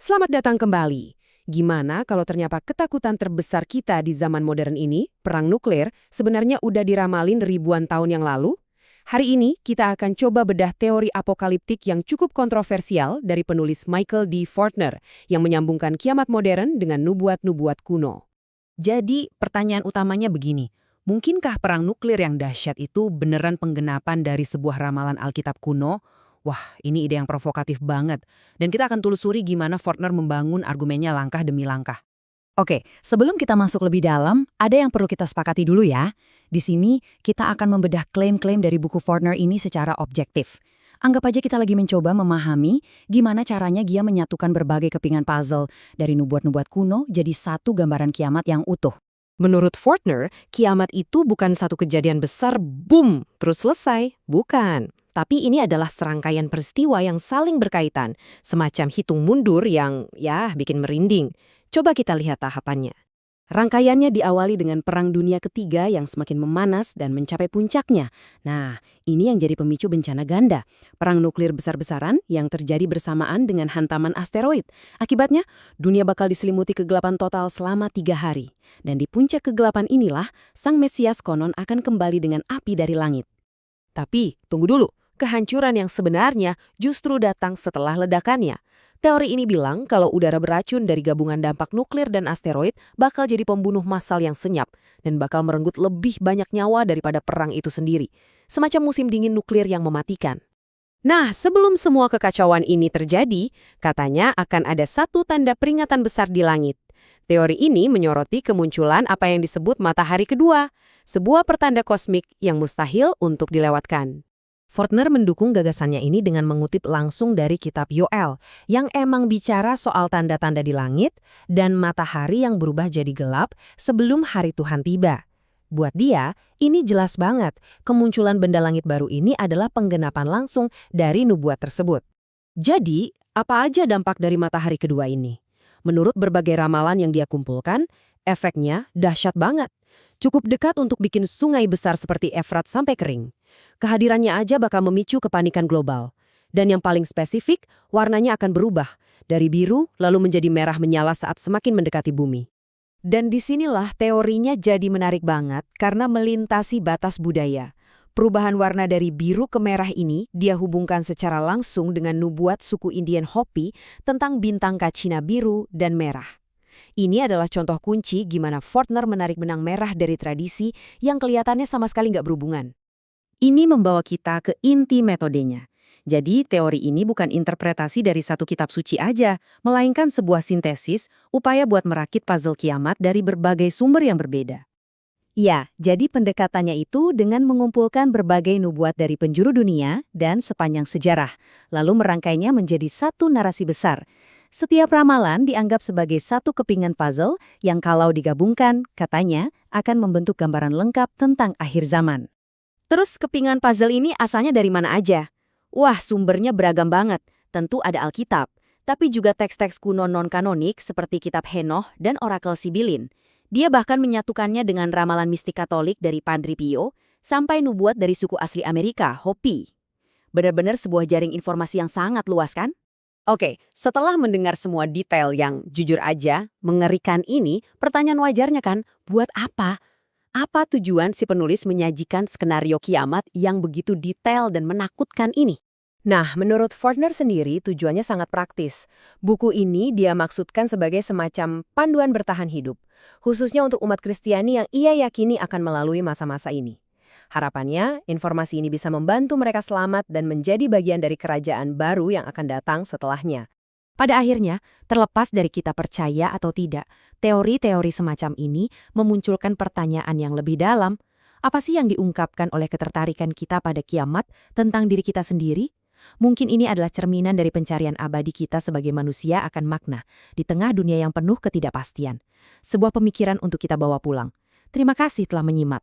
Selamat datang kembali. Gimana kalau ternyata ketakutan terbesar kita di zaman modern ini, perang nuklir, sebenarnya udah diramalin ribuan tahun yang lalu? Hari ini kita akan coba bedah teori apokaliptik yang cukup kontroversial dari penulis Michael D. Fortner yang menyambungkan kiamat modern dengan nubuat-nubuat kuno. Jadi, pertanyaan utamanya begini. Mungkinkah perang nuklir yang dahsyat itu beneran penggenapan dari sebuah ramalan Alkitab kuno? Wah, ini ide yang provokatif banget. Dan kita akan telusuri gimana Fortner membangun argumennya langkah demi langkah. Oke, sebelum kita masuk lebih dalam, ada yang perlu kita sepakati dulu ya. Di sini, kita akan membedah klaim-klaim dari buku Fortner ini secara objektif. Anggap aja kita lagi mencoba memahami gimana caranya dia menyatukan berbagai kepingan puzzle dari nubuat-nubuat kuno jadi satu gambaran kiamat yang utuh. Menurut Fortner, kiamat itu bukan satu kejadian besar, boom, terus selesai. Bukan. Tapi ini adalah serangkaian peristiwa yang saling berkaitan, semacam hitung mundur yang, bikin merinding. Coba kita lihat tahapannya. Rangkaiannya diawali dengan Perang Dunia Ketiga yang semakin memanas dan mencapai puncaknya. Nah, ini yang jadi pemicu bencana ganda. Perang nuklir besar-besaran yang terjadi bersamaan dengan hantaman asteroid. Akibatnya, dunia bakal diselimuti kegelapan total selama 3 hari. Dan di puncak kegelapan inilah, Sang Mesias konon akan kembali dengan api dari langit. Tapi, tunggu dulu. Kehancuran yang sebenarnya justru datang setelah ledakannya. Teori ini bilang kalau udara beracun dari gabungan dampak nuklir dan asteroid bakal jadi pembunuh massal yang senyap dan bakal merenggut lebih banyak nyawa daripada perang itu sendiri. Semacam musim dingin nuklir yang mematikan. Nah, sebelum semua kekacauan ini terjadi, katanya akan ada satu tanda peringatan besar di langit. Teori ini menyoroti kemunculan apa yang disebut matahari kedua, sebuah pertanda kosmik yang mustahil untuk dilewatkan. Fortner mendukung gagasannya ini dengan mengutip langsung dari kitab Yoel, yang emang bicara soal tanda-tanda di langit dan matahari yang berubah jadi gelap sebelum hari Tuhan tiba. Buat dia, ini jelas banget, kemunculan benda langit baru ini adalah penggenapan langsung dari nubuat tersebut. Jadi, apa aja dampak dari matahari kedua ini? Menurut berbagai ramalan yang dia kumpulkan, efeknya dahsyat banget. Cukup dekat untuk bikin sungai besar seperti Efrat sampai kering. Kehadirannya aja bakal memicu kepanikan global. Dan yang paling spesifik, warnanya akan berubah. Dari biru, lalu menjadi merah menyala saat semakin mendekati bumi. Dan disinilah teorinya jadi menarik banget karena melintasi batas budaya. Perubahan warna dari biru ke merah ini dia hubungkan secara langsung dengan nubuat suku Indian Hopi tentang bintang kacina biru dan merah. Ini adalah contoh kunci gimana Fortner menarik benang merah dari tradisi yang kelihatannya sama sekali nggak berhubungan. Ini membawa kita ke inti metodenya. Jadi teori ini bukan interpretasi dari satu kitab suci aja, melainkan sebuah sintesis, upaya buat merakit puzzle kiamat dari berbagai sumber yang berbeda. Ya, jadi pendekatannya itu dengan mengumpulkan berbagai nubuat dari penjuru dunia dan sepanjang sejarah, lalu merangkainya menjadi satu narasi besar. Setiap ramalan dianggap sebagai satu kepingan puzzle yang kalau digabungkan, katanya, akan membentuk gambaran lengkap tentang akhir zaman. Terus kepingan puzzle ini asalnya dari mana aja? Wah, sumbernya beragam banget. Tentu ada Alkitab, tapi juga teks-teks kuno non-kanonik seperti kitab Henoch dan Orakel Sibilin. Dia bahkan menyatukannya dengan ramalan mistik Katolik dari Padre Pio sampai nubuat dari suku asli Amerika, Hopi. Benar-benar sebuah jaring informasi yang sangat luas kan? Oke, setelah mendengar semua detail yang jujur aja mengerikan ini, pertanyaan wajarnya kan, buat apa? Apa tujuan si penulis menyajikan skenario kiamat yang begitu detail dan menakutkan ini? Nah, menurut Fortner sendiri tujuannya sangat praktis. Buku ini dia maksudkan sebagai semacam panduan bertahan hidup, khususnya untuk umat Kristiani yang ia yakini akan melalui masa-masa ini. Harapannya, informasi ini bisa membantu mereka selamat dan menjadi bagian dari kerajaan baru yang akan datang setelahnya. Pada akhirnya, terlepas dari kita percaya atau tidak, teori-teori semacam ini memunculkan pertanyaan yang lebih dalam. Apa sih yang diungkapkan oleh ketertarikan kita pada kiamat tentang diri kita sendiri? Mungkin ini adalah cerminan dari pencarian abadi kita sebagai manusia akan makna di tengah dunia yang penuh ketidakpastian. Sebuah pemikiran untuk kita bawa pulang. Terima kasih telah menyimak.